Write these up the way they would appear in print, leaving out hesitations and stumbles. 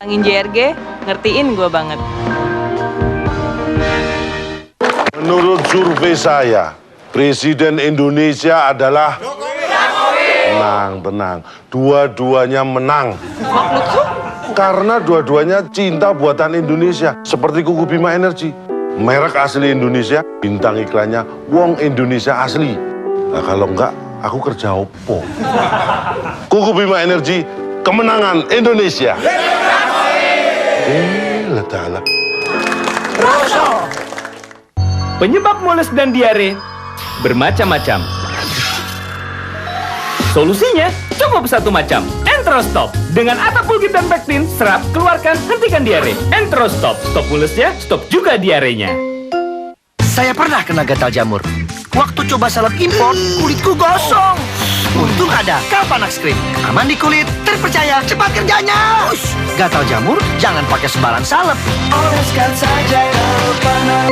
Angin JRG, ngertiin gue banget. Menurut survei saya, Presiden Indonesia adalah tenang. Dua-duanya menang. Karena dua-duanya cinta buatan Indonesia. Seperti Kuku Bima Energy. Merek asli Indonesia, bintang iklannya Wong Indonesia asli. Nah kalau enggak, aku kerja opo. Kuku Bima Energy, kemenangan Indonesia. Letala. Penyebab mules dan diare bermacam-macam. Solusinya cukup satu macam, Enterostop. Dengan atap pulgit dan pektin, serap, keluarkan, hentikan diare. Enterostop, stop mulesnya, stop juga diarenya. Saya pernah kena gatal jamur. Waktu coba salep impor, kulitku gosong. Untung ada Kalpanax Cream. Aman di kulit, terpercaya, cepat kerjanya. Gatal jamur, jangan pakai sembarang salep. Oleskan saja Kalpanax.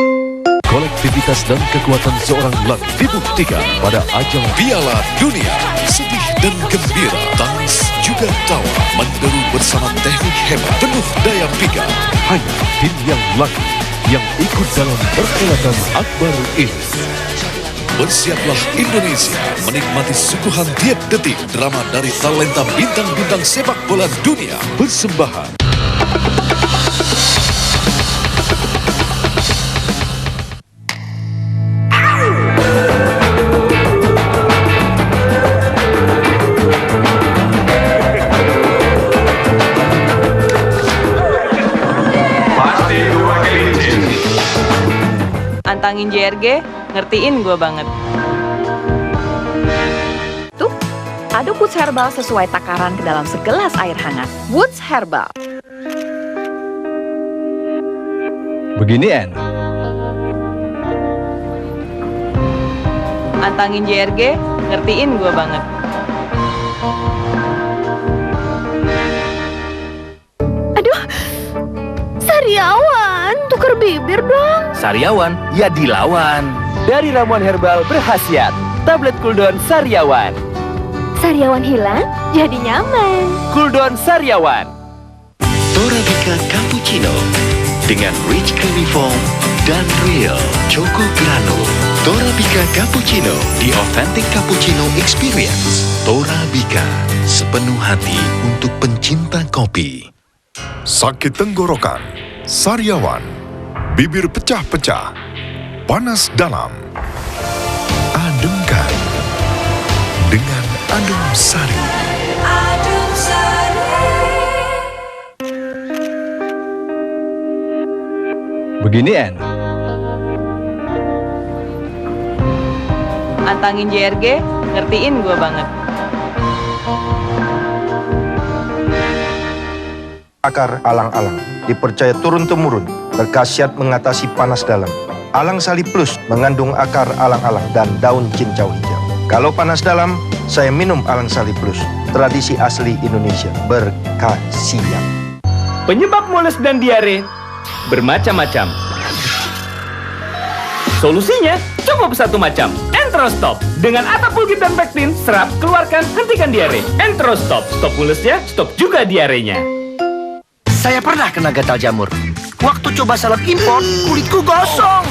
Kolektivitas dan kekuatan seorang Lang dibuktikan pada ajang Piala Dunia. Sedih dan gembira, tangis juga tawa, menderu bersama teknik hebat penuh daya pikat. Hanya tim yang laki yang ikut dalam perhelatan akbar ini. Bersiaplah Indonesia menikmati suguhan tiap detik drama dari talenta bintang-bintang sepak bola dunia. Persembahan Antangin JRG, ngertiin gue banget. Tuh, aduk Woods Herbal sesuai takaran ke dalam segelas air hangat. Woods Herbal. Begini, En. Antangin JRG, ngertiin gue banget. Aduh, Sariawan, tuker bibir dong. Sariawan, ya dilawan. Dari ramuan herbal berkhasiat, tablet Cooldown Sariawan. Sariawan hilang, jadi nyaman. Cooldown Sariawan. Torabika Cappuccino dengan rich creamy foam dan real choco granul. Torabika Cappuccino, the authentic cappuccino experience. Torabika, sepenuh hati untuk pencinta kopi. sakit tenggorokan, sariawan, bibir pecah-pecah, panas dalam. Ademkan dengan Adem Sari. Begini, En. Antangin JRG, ngertiin gue banget. Akar alang-alang dipercaya turun-temurun berkhasiat mengatasi panas dalam. Alang Sali Plus mengandung akar alang-alang dan daun cincau hijau. Kalau panas dalam, saya minum Alang Sali Plus. Tradisi asli Indonesia berkhasiat. Penyebab mules dan diare bermacam-macam. Solusinya cukup satu macam, Enterostop. Dengan atap pulgit dan pektin, serap, keluarkan, hentikan diare. Enterostop, stop mulesnya, stop juga diarenya. Saya pernah kena gatal jamur. Waktu coba salep impor, kulitku gosong.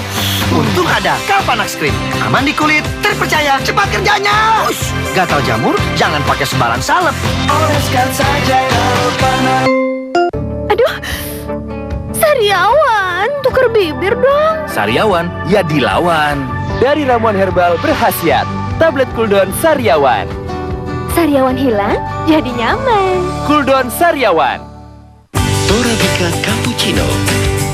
Untung ada Kalpanax Cream. Aman di kulit, terpercaya, cepat kerjanya. Gatal jamur, jangan pakai sembarang salep. Oleskan saja Kalpanax. Aduh, Sariawan, tuker bibir dong. Sariawan, ya dilawan. Dari ramuan herbal berkhasiat, tablet Cooldown Sariawan. Sariawan hilang, jadi nyaman. Cooldown Sariawan. Torabika Cappuccino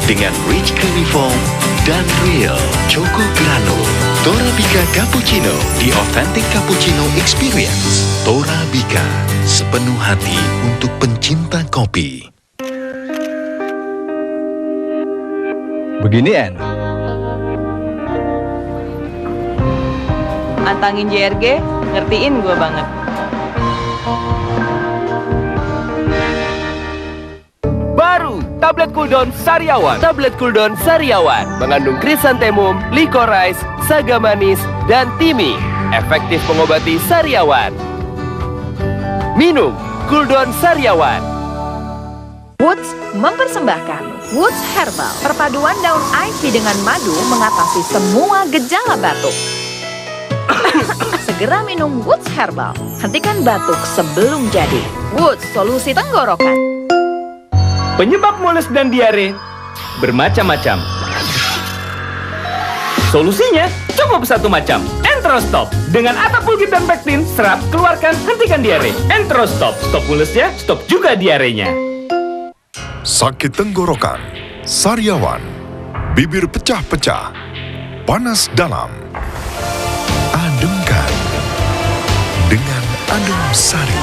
dengan rich creamy foam dan real choco granul. Torabika Cappuccino, the authentic cappuccino experience. Torabika, sepenuh hati untuk pencinta kopi. Begini, En. Antangin JRG, ngertiin gue banget. Baru, tablet Cooldown Sariawan. Tablet Cooldown Sariawan mengandung krisantemum, licorice, saga manis, dan timi. Efektif mengobati sariawan. Minum Cooldown Sariawan. Woods mempersembahkan Woods Herbal. Perpaduan daun ivy dengan madu mengatasi semua gejala batuk. Segera minum Woods Herbal. Hentikan batuk sebelum jadi. Woods, solusi tenggorokan. Penyebab mules dan diare bermacam-macam. Solusinya cukup satu macam. Enterostop. Dengan Atapulgit dan pektin, serap, keluarkan, hentikan diare. Enterostop. Stop mulesnya, stop juga diarenya. Sakit tenggorokan, sariawan, bibir pecah-pecah, panas dalam. Ademkan dengan Adem Sari.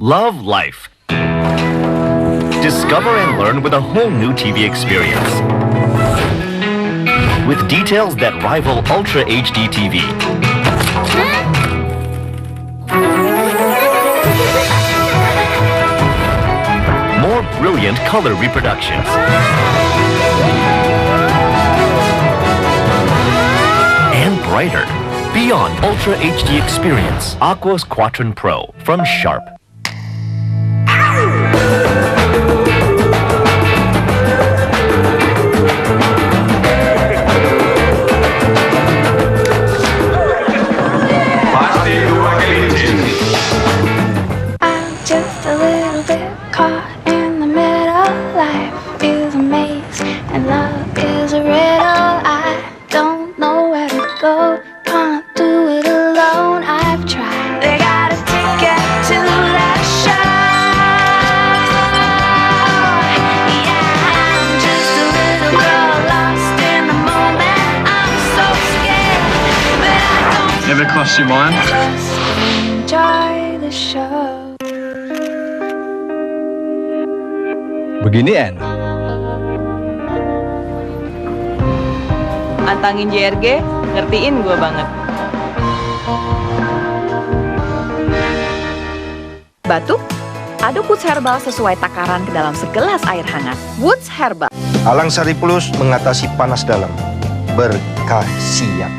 Love life. Discover and learn with a whole new TV experience. With details that rival Ultra HD TV. More brilliant color reproductions. And brighter. Beyond Ultra HD experience. Aquos Quattron Pro from Sharp. I'm just a little bit caught in the middle. Life is a maze and love is a riddle. I don't know where to go, can't do it alone. I've tried. They got a ticket to that show. Yeah, I'm just a little girl lost in the moment. I'm so scared, but I don't. Ever crossed your mind? Just enjoy the show. Begini, En. Antangin JRG, ngertiin gue banget. Batuk? Aduk Woods Herbal sesuai takaran ke dalam segelas air hangat. Woods Herbal. Alang Sari Plus mengatasi panas dalam. Berkhasiat.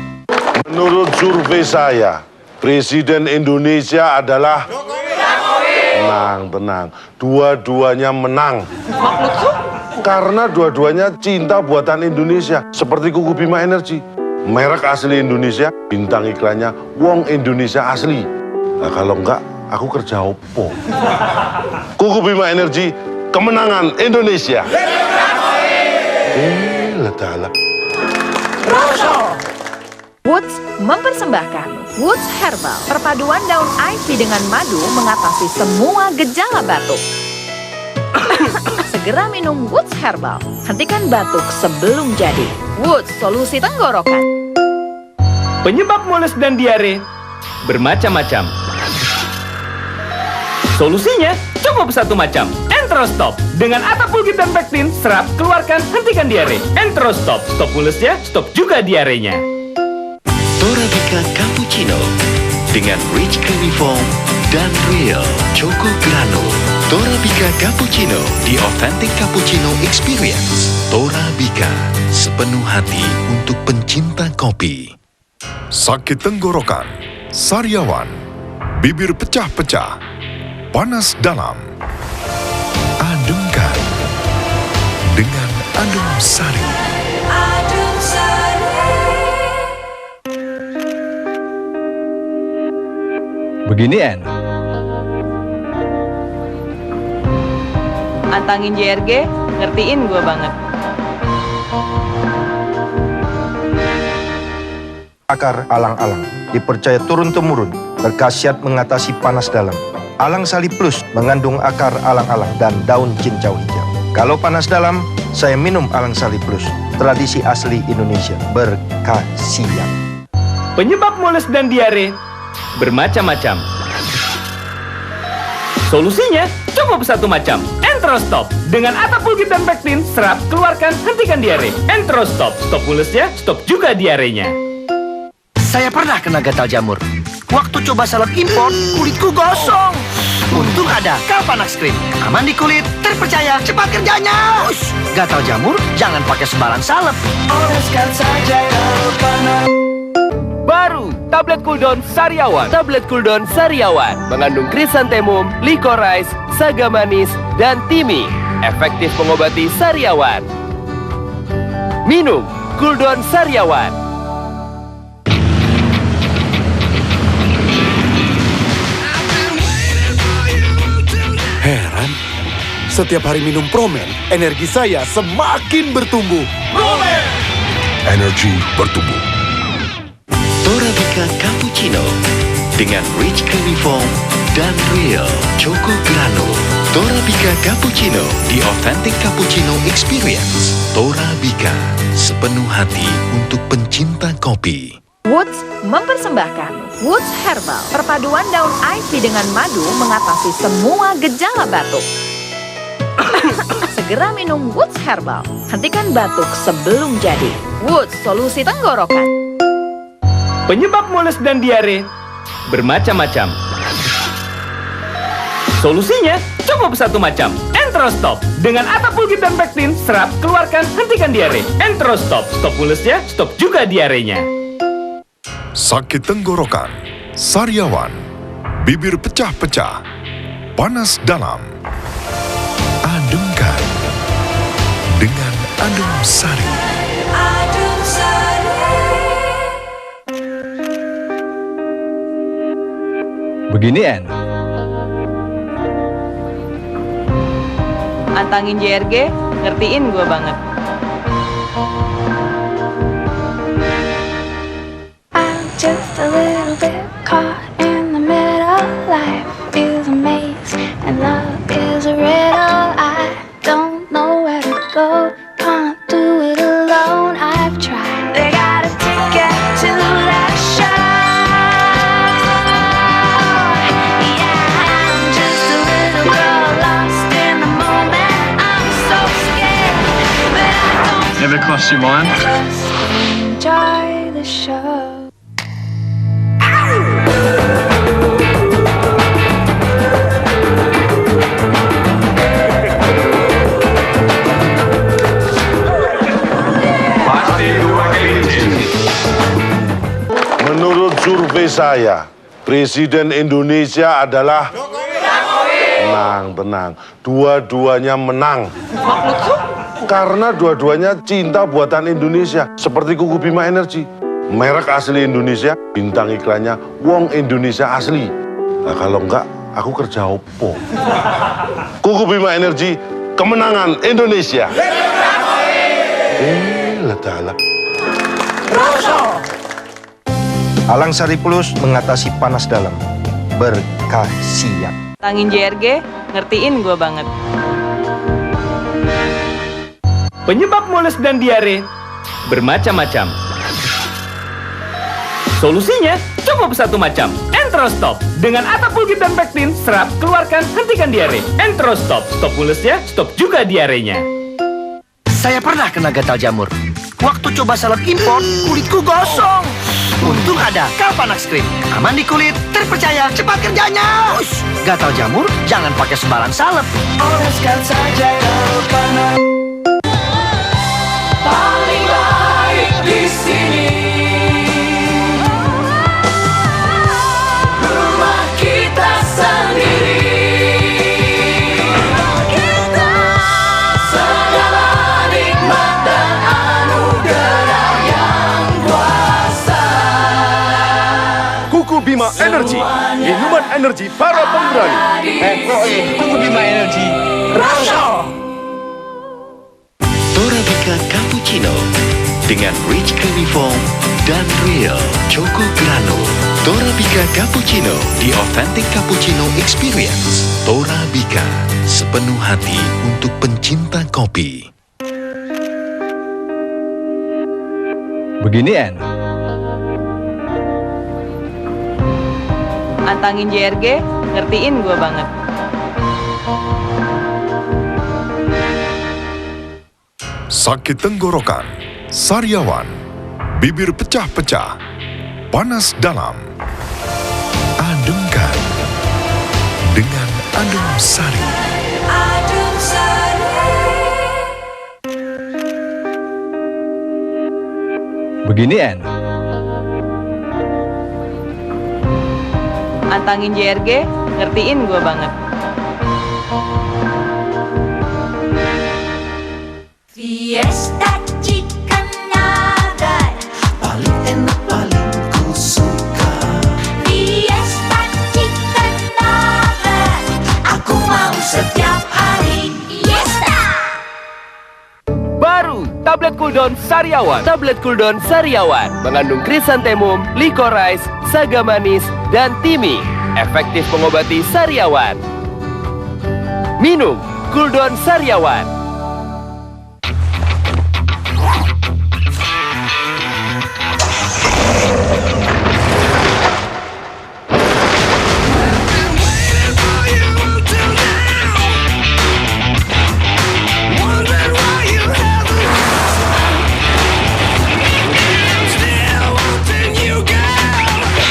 Menurut survei saya, Presiden Indonesia adalah tenang. Dua-duanya menang. Karena dua-duanya cinta buatan Indonesia. Seperti Kuku Bima Energy. Merek asli Indonesia, bintang iklannya wong Indonesia asli. Nah kalau enggak, aku kerja opo. Kuku Bima Energy, kemenangan Indonesia. Letala. Woods mempersembahkan Woods Herbal. Perpaduan daun ivy dengan madu mengatasi semua gejala batuk. Segera minum Woods Herbal. Hentikan batuk sebelum jadi. Woods, solusi tenggorokan. Penyebab mules dan diare bermacam-macam. Solusinya cukup satu macam. Enterostop. Dengan Atapulgit dan pektin, serap, keluarkan, hentikan diare. Enterostop. Stop mulesnya, stop juga diarenya. Torabika Cappuccino dengan rich creamy foam dan real choco granul. Torabika Cappuccino, the authentic cappuccino experience. Torabika, sepenuh hati untuk pencinta kopi. Sakit tenggorokan, sariawan, bibir pecah-pecah, panas dalam. Ademkan dengan Adem Sari. Begini, En. Antangin JRG, ngertiin gue banget. Akar alang-alang dipercaya turun-temurun berkhasiat mengatasi panas dalam. Alang Sari Plus mengandung akar alang-alang dan daun cincau hijau. Kalau panas dalam, saya minum Alang Sari Plus. Tradisi asli Indonesia, berkhasiat. Penyebab mules dan diare bermacam-macam. Solusinya cukup satu macam. Enterostop. Dengan Atapulgit dan pektin, serap, keluarkan, hentikan diare. Enterostop. Stop mulesnya, stop juga diarenya. Saya pernah kena gatal jamur. Waktu coba salep impor, kulitku gosong. Untung ada Calpanax Cream. Aman di kulit, terpercaya, cepat kerjanya. Ush, gatal jamur, jangan pakai sembarang salep. Oleskan saja Calpanax. Baru, tablet cooldown Sariawan. Tablet cooldown Sariawan mengandung krisantemum, licorice, saga manis, dan timi. Efektif mengobati sariawan. Minum cooldown Sariawan. Heran, setiap hari minum Promen, energi saya semakin bertumbuh. Promen! Energi bertumbuh. Torabika Cappuccino dengan rich creamy foam dan real choco granul. Torabika Cappuccino, the authentic cappuccino experience. Torabika, sepenuh hati untuk pencinta kopi. Woods mempersembahkan Woods Herbal. Perpaduan daun ivy dengan madu mengatasi semua gejala batuk. Segera minum Woods Herbal. Hentikan batuk sebelum jadi. Woods, solusi tenggorokan. Penyebab mules dan diare bermacam-macam. Solusinya cukup satu macam, Enterostop. Dengan Atapulgit dan pektin, serap, keluarkan, hentikan diare. Enterostop, stop mulesnya, stop juga diarenya. Sakit tenggorokan, sariawan, bibir pecah-pecah, panas dalam. Ademkan dengan Adem Sari. Begini enak. Antangin JRG, ngertiin gue banget. I'm just a little bit caught in the middle. Life is a maze and love is a riddle. I don't know where to go, can't do it alone. I've tried. They got a ticket to that show. Yeah, I'm just a little girl lost in the moment. I'm so scared, but I don't Never crossed your mind? just enjoy the show. Menurut survei saya, Presiden Indonesia adalah... Tenang. Dua-duanya menang. Karena dua-duanya cinta buatan Indonesia. Seperti Kuku Bima Energy. Merek asli Indonesia, bintang iklannya Wong Indonesia asli. Nah kalau enggak, aku kerja opo. Kuku Bima Energy, kemenangan Indonesia. Ledala. Alang Sari Plus mengatasi panas dalam. Berkhasiat. Antangin JRG, ngertiin gue banget. Penyebab mules dan diare bermacam-macam. Solusinya cukup satu macam, Enterostop. Dengan Atapulgit dan pektin, serap, keluarkan, hentikan diare. Enterostop, stop mulesnya, stop juga diarenya. Saya pernah kena gatal jamur. Waktu coba salep impor, kulitku gosong. Untung ada Calpanax Cream. Aman di kulit, terpercaya, cepat kerjanya. Ush, gatal jamur, jangan pakai sembarang salep. Oleskan saja Calpanax. Paling baik di sini. Rumah kita sendiri. Segala nikmat dan anugerah yang kuasa. Kuku Bima Energy, minuman energi para pemberani. Kuku Bima Energy. Torabika Cappuccino dengan rich creamy foam dan real choco granul. Torabika Cappuccino, the authentic cappuccino experience. Torabika, sepenuh hati untuk pencinta kopi. Begini enak. Antangin JRG, ngertiin gue banget. Sakit tenggorokan, sariawan, bibir pecah-pecah, panas dalam. Ademkan dengan Adem Sari. Begini enak. Antangin JRG, ngertiin gue banget. Fiesta chicken nugget paling enak paling ku suka. Fiesta chicken nugget aku mau setiap hari. Fiesta. Baru, tablet cooldown Sariawan. Tablet cooldown Sariawan mengandung krisantemum, licorice, saga manis, dan timi. Efektif mengobati sariawan. Minum cooldown Sariawan.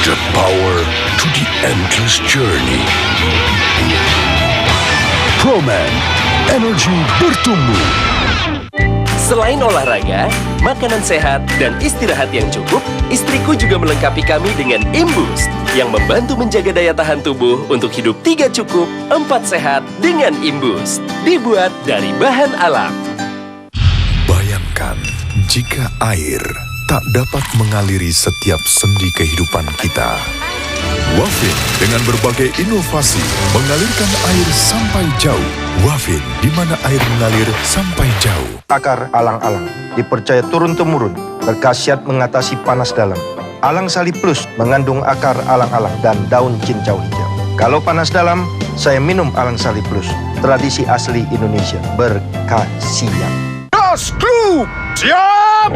The power to the endless journey. Proman, energi bertumbuh. Selain olahraga, makanan sehat, dan istirahat yang cukup, istriku juga melengkapi kami dengan Imboost yang membantu menjaga daya tahan tubuh untuk hidup 3 cukup, 4 sehat dengan Imboost. Dibuat dari bahan alam. Bayangkan jika air tak dapat mengaliri setiap sendi kehidupan kita. Wafin dengan berbagai inovasi mengalirkan air sampai jauh. Wafin, di mana air mengalir sampai jauh. Akar alang-alang dipercaya turun-temurun berkhasiat mengatasi panas dalam. Alang Sali Plus mengandung akar alang-alang dan daun cincau hijau. Kalau panas dalam, saya minum Alang Sali Plus. Tradisi asli Indonesia berkhasiat. Das Klub, siap!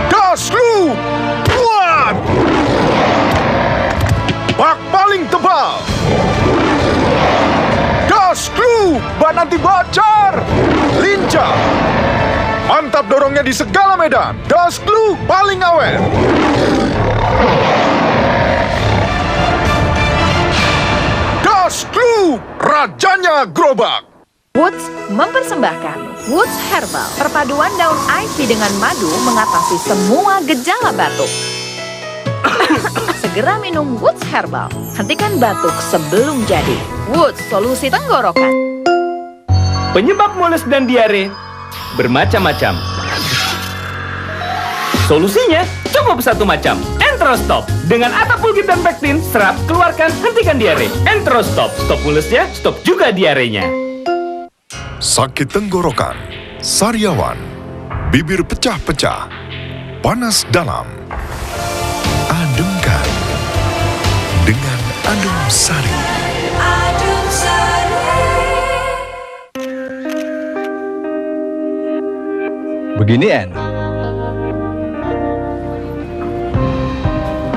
Das Klub, buat! Bak paling tebal. Das Klub, ban anti bocor. Lincah. Mantap dorongnya di segala medan. Das Klub paling awet. Das Klub, rajanya gerobak. Woods mempersembahkan Woods Herbal. Perpaduan daun ivy dengan madu mengatasi semua gejala batuk. Segera minum Woods Herbal. Hentikan batuk sebelum jadi. Woods, solusi tenggorokan. Penyebab mules dan diare bermacam-macam. Solusinya cukup satu macam, Enterostop. Dengan atap pulgit dan pektin, serap, keluarkan, hentikan diare. Enterostop, stop mulesnya, stop juga diarenya. Sakit tenggorokan, sariawan, bibir pecah-pecah, panas dalam. Ademkan dengan Adem Sari. Begini enak.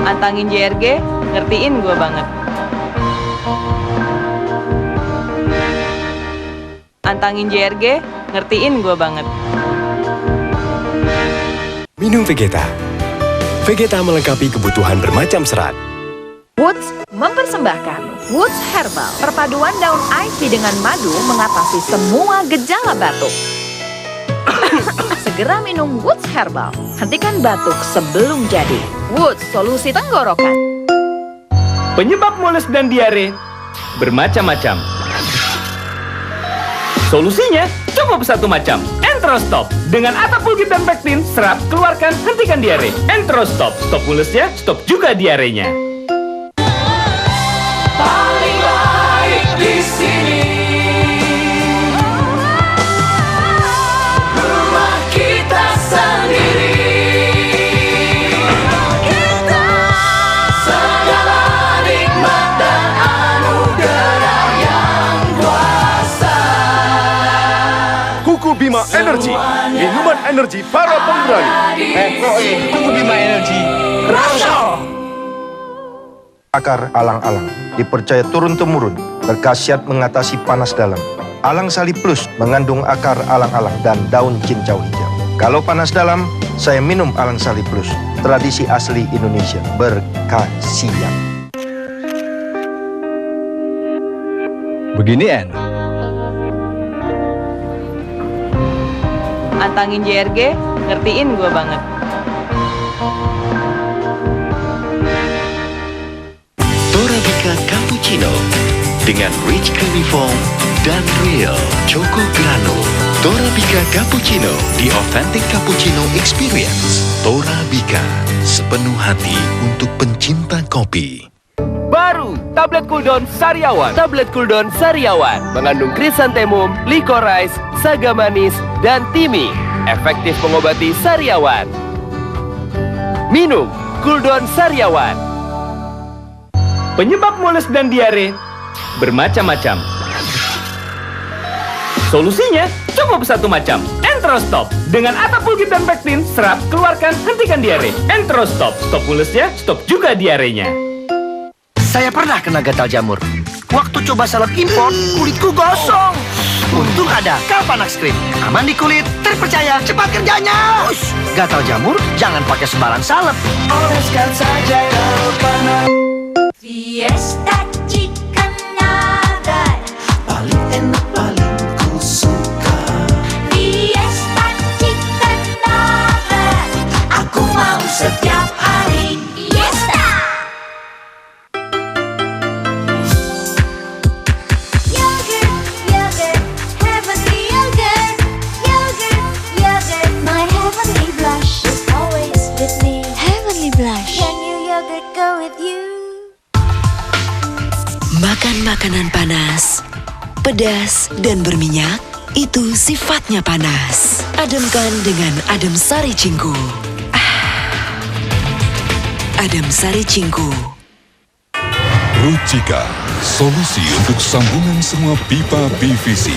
Antangin JRG, ngertiin gue banget. Antangin JRG, ngertiin gue banget. Minum Vegeta. Vegeta melengkapi kebutuhan bermacam serat. Woods mempersembahkan Woods Herbal. Perpaduan daun ivy dengan madu mengatasi semua gejala batuk. Segera minum Woods Herbal. Hentikan batuk sebelum jadi. Woods, solusi tenggorokan. Penyebab mules dan diare bermacam-macam. Solusinya cukup satu macam, Enterostop. Dengan atap pulgit dan pektin, serap, keluarkan, hentikan diare. Enterostop, stop mulesnya, stop juga diarenya. Paling baik di sini. Rumah kita sendiri. Segala nikmat dan anugerah yang kuasa. Kuku Bima Energi, minuman energi para pemberani. Tunggu Bima Energi. Akar alang-alang dipercaya turun-temurun berkhasiat mengatasi panas dalam. Alang Sali Plus mengandung akar alang-alang dan daun cincau hijau. Kalau panas dalam, saya minum Alang Sali Plus. Tradisi asli Indonesia berkhasiat. Begini enak. Antangin JRG, ngertiin gue banget. Torabika Cappuccino dengan rich creamy foam dan real Choco Granul. Torabika Cappuccino, the authentic cappuccino experience. Torabika, sepenuh hati untuk pencinta kopi. Baru, tablet cooldown Sariawan. Tablet cooldown Sariawan mengandung krisantemum, licorice, saga manis, dan timi. Efektif mengobati sariawan. Minum cooldown Sariawan. Penyebab mules dan diare bermacam-macam. Solusinya cukup satu macam, Enterostop. Dengan Atapulgit dan Pektin, serap, keluarkan, hentikan diare. Enterostop, stop mulesnya, stop juga diarenya. Saya pernah kena gatal jamur. Waktu coba salep impor, kulitku gosong. Untung ada Kalpanax Cream. Aman di kulit, terpercaya, cepat kerjanya. Gatal jamur, jangan pakai sembarang salep. Oleskan saja Kalpanax. Fiesta Chicken Nugget. Paling enak, paling ku suka. Fiesta Chicken Nugget. Aku mau setiap hari. Fiesta. Yogurt, yogurt, heavenly yogurt. Yogurt, yogurt, my heavenly blush is always with me. Heavenly blush. Can your yogurt go with you? Makan makanan panas, pedas, dan berminyak, itu sifatnya panas. Ademkan dengan Adem Sari Cingku. Adem Sari Cingku. Rucika, solusi untuk sambungan semua pipa PVC.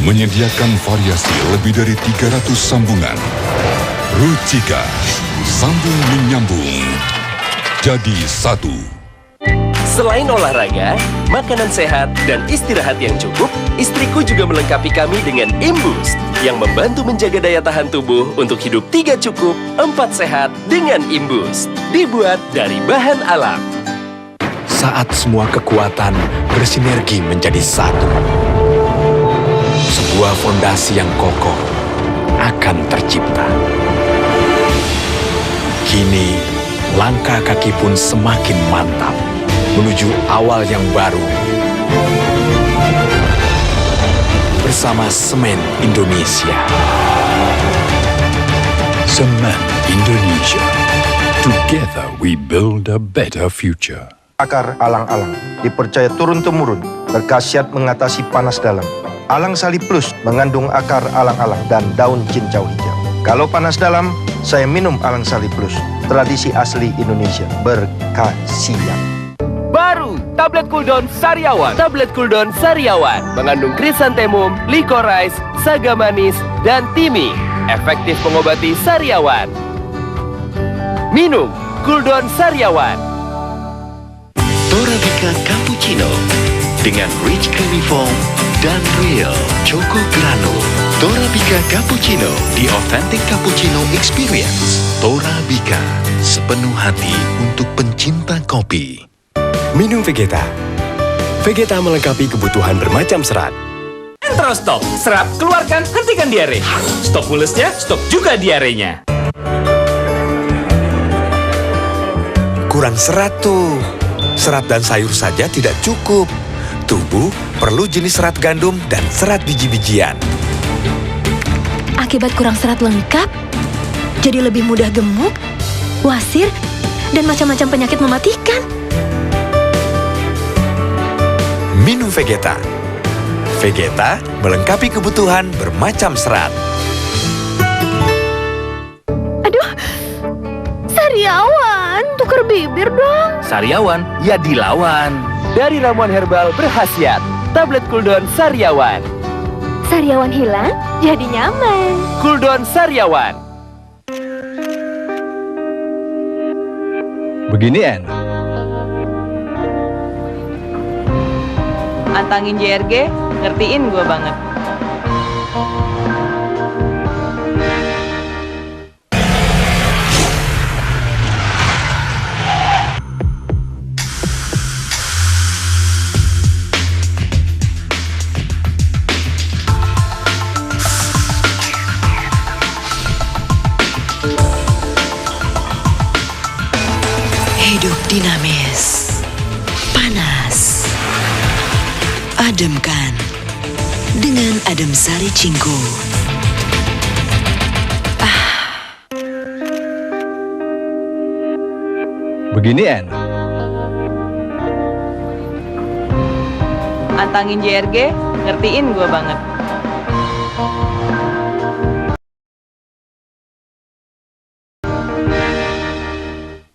Menyediakan variasi lebih dari 300 sambungan. Rucika, sambung menyambung. Jadi satu. Selain olahraga, makanan sehat, dan istirahat yang cukup, istriku juga melengkapi kami dengan Imboost yang membantu menjaga daya tahan tubuh untuk hidup 3 cukup, 4 sehat dengan Imboost. Dibuat dari bahan alam. Saat semua kekuatan bersinergi menjadi satu, sebuah fondasi yang kokoh akan tercipta. Kini, langkah kaki pun semakin mantap menuju awal yang baru. Bersama Semen Indonesia. Semen Indonesia. Together we build a better future. Akar alang-alang dipercaya turun-temurun berkhasiat mengatasi panas dalam. Alang Sali Plus mengandung akar alang-alang dan daun cincau hijau. Kalau panas dalam, saya minum Alang Sali Plus. Tradisi asli Indonesia berkhasiat. Baru, tablet cooldown Sariawan. Tablet cooldown Sariawan mengandung krisantemum, licorice, saga manis, dan timi. Efektif mengobati sariawan. Minum cooldown Sariawan. Torabika Cappuccino dengan rich creamy foam dan real Choco Granul. Torabika Cappuccino, the authentic cappuccino experience. Torabika, sepenuh hati untuk pencinta kopi. Minum Vegeta. Vegeta melengkapi kebutuhan bermacam serat. Enterostop, serap, keluarkan, hentikan diare. Stop mulesnya, stop juga diarenya. Kurang serat tuh. Serat dan sayur saja tidak cukup. Tubuh perlu jenis serat gandum dan serat biji-bijian. Akibat kurang serat lengkap, jadi lebih mudah gemuk, wasir, dan macam-macam penyakit mematikan. Minum Vegeta. Vegeta melengkapi kebutuhan bermacam serat. Aduh, Sariawan, tuker bibir dong. Sariawan, ya dilawan. Dari ramuan herbal berkhasiat, tablet cooldown Sariawan. Sariawan hilang, jadi nyaman. Cooldown Sariawan. Begini enak. Antangin JRG, ngertiin gue banget. Hidup dinamis, panas, ademkan dengan Adem Sari Cingko. Begini, En. Antangin JRG, ngertiin gue banget.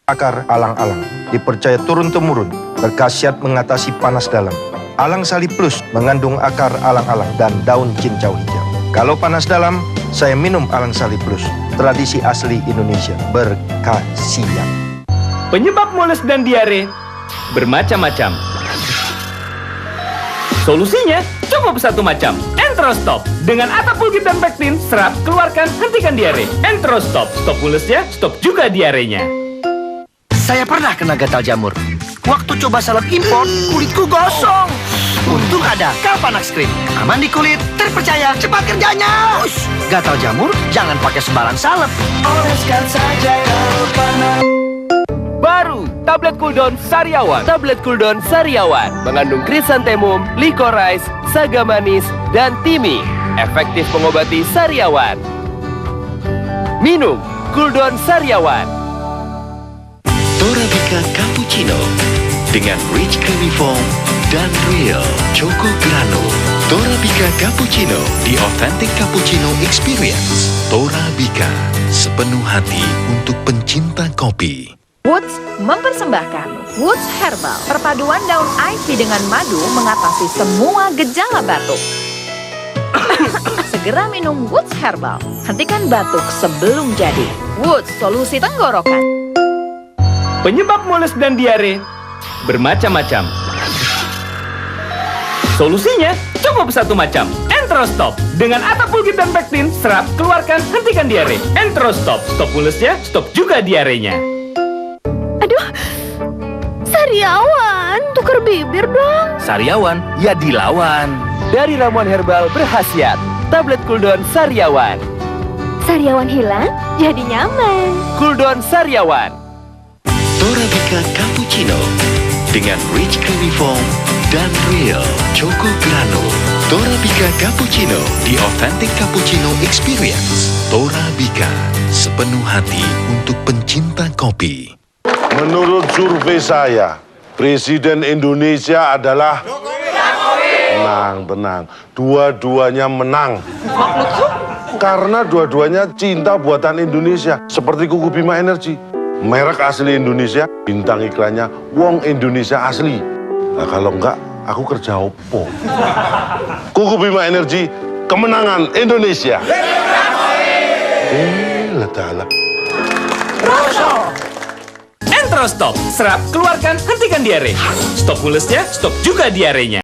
Akar alang-alang dipercaya turun-temurun berkhasiat mengatasi panas dalam. Alang Sali Plus mengandung akar alang-alang dan daun cincau hijau. Kalau panas dalam, saya minum Alang Sali Plus. Tradisi asli Indonesia berkhasiat. Penyebab mules dan diare bermacam-macam. Solusinya cukup satu macam, Entrostop. Dengan atap pulgit dan pektin, serap, keluarkan, hentikan diare. Entrostop, stop mulesnya, stop juga diarenya. Saya pernah kena gatal jamur. Waktu coba salep impor, kulitku gosong. Untung ada Kalpanax Cream. Aman di kulit, terpercaya, cepat kerjanya. Gatal jamur, jangan pakai sembarang salep. Oleskan saja Kalpanax. Baru, tablet cooldown Sariawan. Tablet cooldown Sariawan mengandung krisantemum, licorice, saga manis, dan timi. Efektif mengobati sariawan. Minum cooldown Sariawan. Torabika Cappuccino dengan rich creamy foam dan real choco granul. Torabika Cappuccino, the authentic cappuccino experience. Torabika, sepenuh hati untuk pencinta kopi. Woods mempersembahkan Woods Herbal. Perpaduan daun ivy dengan madu mengatasi semua gejala batuk. Segera minum Woods Herbal. Hentikan batuk sebelum jadi. Woods, solusi tenggorokan. Penyebab mules dan diare bermacam-macam. Solusinya cukup satu macam, Entrostop. Dengan atap pulgit dan pektin, serap, keluarkan, hentikan diare. Entrostop, stop mulesnya, stop juga diarenya. Aduh, Sariawan, tuker bibir dong. Sariawan, ya dilawan. Dari ramuan herbal berkhasiat, tablet cooldown Sariawan. Sariawan hilang, jadi nyaman. Cooldown Sariawan. Torabika Cappuccino dengan rich creamy foam dan real choco granul. Torabika Cappuccino, the authentic cappuccino experience. Torabika, sepenuh hati untuk pencinta kopi. Menurut survei saya, Presiden Indonesia adalah... Tenang. Dua-duanya menang. Karena dua-duanya cinta buatan Indonesia. Seperti Kuku Bima Energy. Merek asli Indonesia, bintang iklannya wong Indonesia asli. Nah kalau enggak, aku kerja opo. Kuku Bima Energy, kemenangan Indonesia. Ledala. Entrostop, serap, keluarkan, hentikan diare. Stop mulesnya, stop juga diarenya.